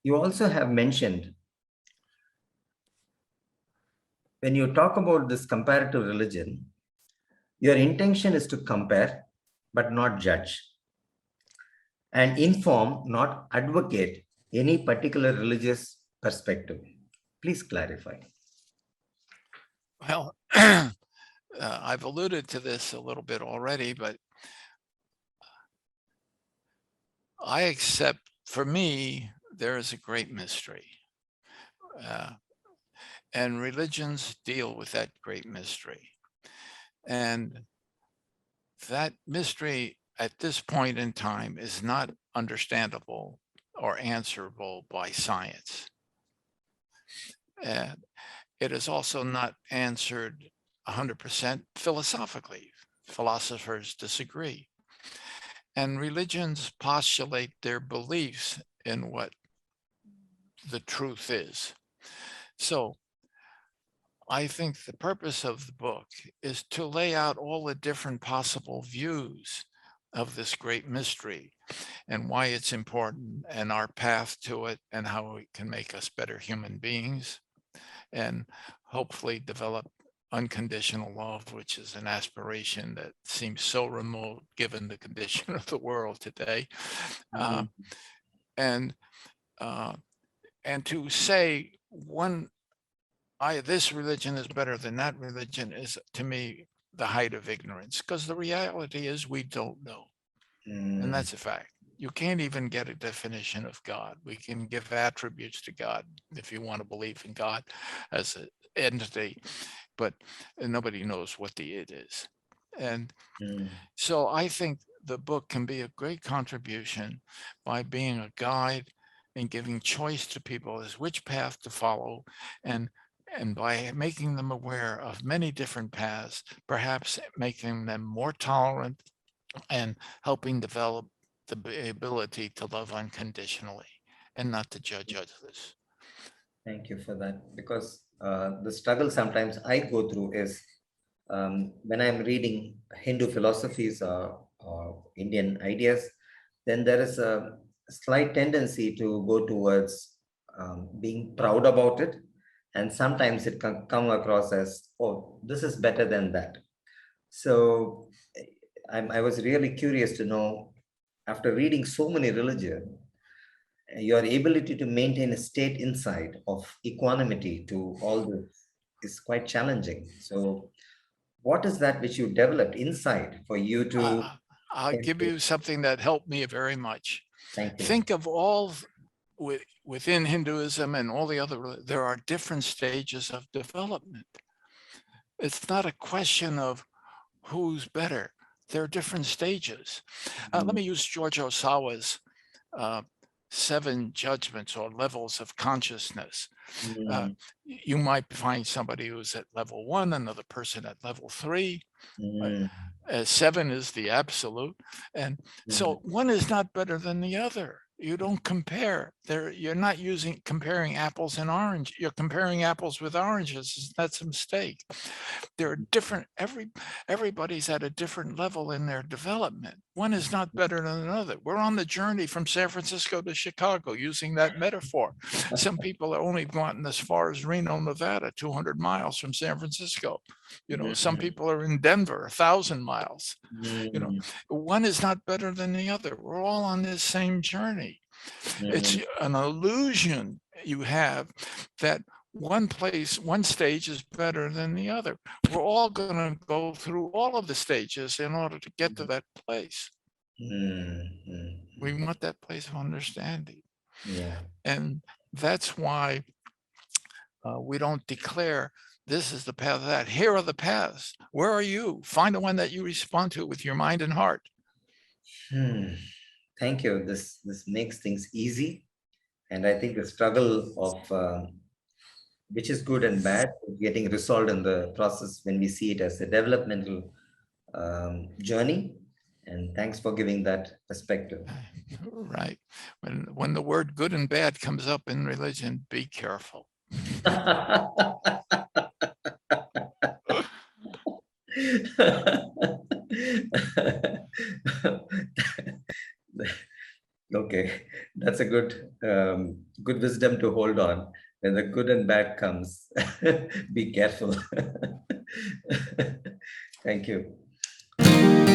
You also have mentioned, when you talk about this comparative religion, your intention is to compare, but not judge, and inform, not advocate any particular religious perspective. Please clarify. Well, I've alluded to this a little bit already, but I accept, for me, there is a great mystery. And religions deal with that great mystery. And that mystery at this point in time is not understandable or answerable by science. And it is also not answered 100% philosophically. Philosophers disagree. And religions postulate their beliefs in what the truth is. So I think the purpose of the book is to lay out all the different possible views of this great mystery and why it's important and our path to it and how it can make us better human beings and hopefully develop unconditional love, which is an aspiration that seems so remote given the condition of the world today. And to say this religion is better than that religion is, to me, the height of ignorance, because the reality is we don't know. And that's a fact. You can't even get a definition of God. We can give attributes to God if you want to believe in God as an entity, but nobody knows what the it is. And so I think the book can be a great contribution by being a guide and giving choice to people as which path to follow, and by making them aware of many different paths, perhaps making them more tolerant and helping develop the ability to love unconditionally and not to judge others. Thank you for that. Because the struggle sometimes I go through is when I'm reading Hindu philosophies or Indian ideas, then there is a slight tendency to go towards being proud about it. And sometimes it can come across as, oh, this is better than that. So I was really curious to know, after reading so many religions, your ability to maintain a state inside of equanimity to all this is quite challenging. So, what is that which you developed inside for you to? I'll give you something that helped me very much. Thank you. Think of all within Hinduism and all the other, there are different stages of development. It's not a question of who's better. There are different stages. Let me use George Osawa's 7 judgments or levels of consciousness. You might find somebody who's at level 1, another person at level 3. 7 is the absolute. And so one is not better than the other. You don't compare. You're not comparing apples and oranges. You're comparing apples with oranges. That's a mistake. There are different, everybody's at a different level in their development. One is not better than another. We're on the journey from San Francisco to Chicago using that metaphor. Some people are only gotten as far as Reno, Nevada, 200 miles from San Francisco. Some people are in Denver, 1,000 miles. One is not better than the other. We're all on this same journey. It's an illusion you have that one stage is better than the other. We're all going to go through all of the stages in order to get to that place. We want that place of understanding. And that's why we don't declare this is the path of that. Here are the paths. Where are you? Find the one that you respond to with your mind and heart. Thank you. This makes things easy. And I think the struggle of which is good and bad is getting resolved in the process when we see it as a developmental journey. And thanks for giving that perspective. Right. When the word good and bad comes up in religion, be careful. Okay, that's a good good wisdom to hold on. When the good and bad comes, be careful. Thank you.